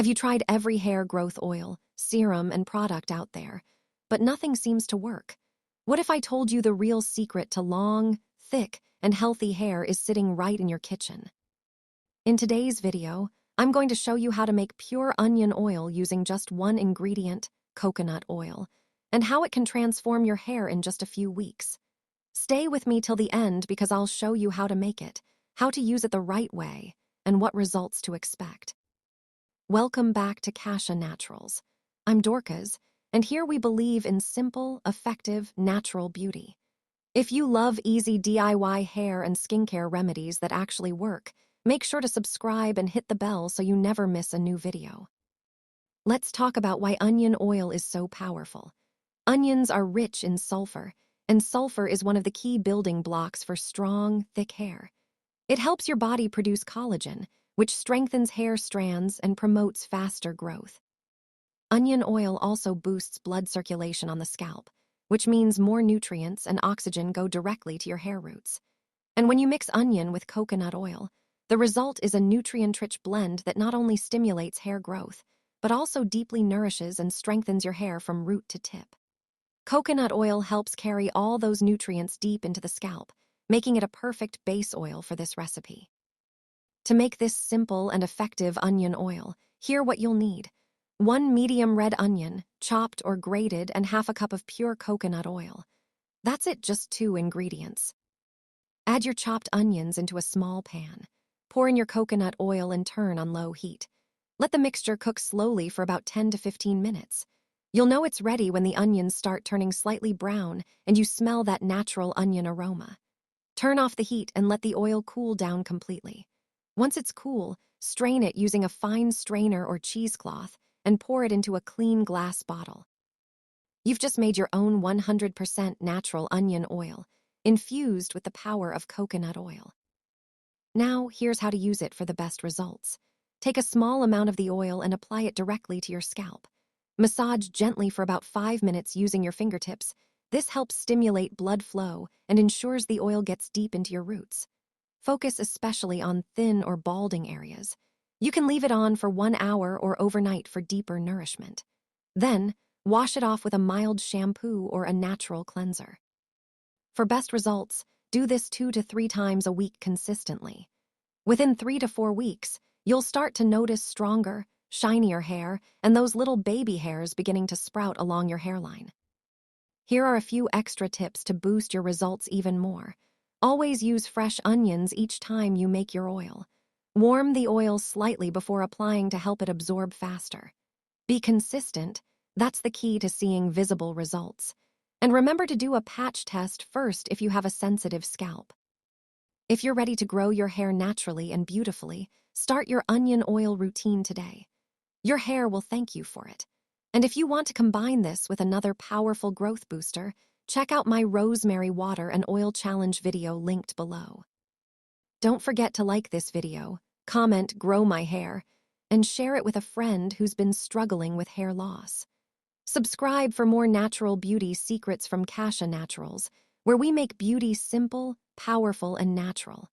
Have you tried every hair growth oil, serum, and product out there, but nothing seems to work? What if I told you the real secret to long, thick, and healthy hair is sitting right in your kitchen? In today's video, I'm going to show you how to make pure onion oil using just one ingredient, coconut oil, and how it can transform your hair in just a few weeks. Stay with me till the end because I'll show you how to make it, how to use it the right way, and what results to expect. Welcome back to Cassia Naturals. I'm Dorcas, and here we believe in simple, effective, natural beauty. If you love easy DIY hair and skincare remedies that actually work, make sure to subscribe and hit the bell so you never miss a new video. Let's talk about why onion oil is so powerful. Onions are rich in sulfur, and sulfur is one of the key building blocks for strong, thick hair. It helps your body produce collagen, which strengthens hair strands and promotes faster growth. Onion oil also boosts blood circulation on the scalp, which means more nutrients and oxygen go directly to your hair roots. And when you mix onion with coconut oil, the result is a nutrient-rich blend that not only stimulates hair growth, but also deeply nourishes and strengthens your hair from root to tip. Coconut oil helps carry all those nutrients deep into the scalp, making it a perfect base oil for this recipe. To make this simple and effective onion oil, here's what you'll need. 1 medium red onion, chopped or grated, and half a cup of pure coconut oil. That's it, just 2 ingredients. Add your chopped onions into a small pan. Pour in your coconut oil and turn on low heat. Let the mixture cook slowly for about 10 to 15 minutes. You'll know it's ready when the onions start turning slightly brown and you smell that natural onion aroma. Turn off the heat and let the oil cool down completely. Once it's cool, strain it using a fine strainer or cheesecloth and pour it into a clean glass bottle. You've just made your own 100% natural onion oil, infused with the power of coconut oil. Now, here's how to use it for the best results. Take a small amount of the oil and apply it directly to your scalp. Massage gently for about 5 minutes using your fingertips. This helps stimulate blood flow and ensures the oil gets deep into your roots. Focus especially on thin or balding areas. You can leave it on for 1 hour or overnight for deeper nourishment. Then, wash it off with a mild shampoo or a natural cleanser. For best results, do this 2 to 3 times a week consistently. Within 3 to 4 weeks, you'll start to notice stronger, shinier hair and those little baby hairs beginning to sprout along your hairline. Here are a few extra tips to boost your results even more. Always use fresh onions each time you make your oil. Warm the oil slightly before applying to help it absorb faster. Be consistent. That's the key to seeing visible results. And remember to do a patch test first if you have a sensitive scalp. If you're ready to grow your hair naturally and beautifully, start your onion oil routine today. Your hair will thank you for it. And if you want to combine this with another powerful growth booster, check out my Rosemary Water and Oil Challenge video linked below. Don't forget to like this video, comment "Grow my hair," and share it with a friend who's been struggling with hair loss. Subscribe for more natural beauty secrets from Cassia Naturals, where we make beauty simple, powerful, and natural.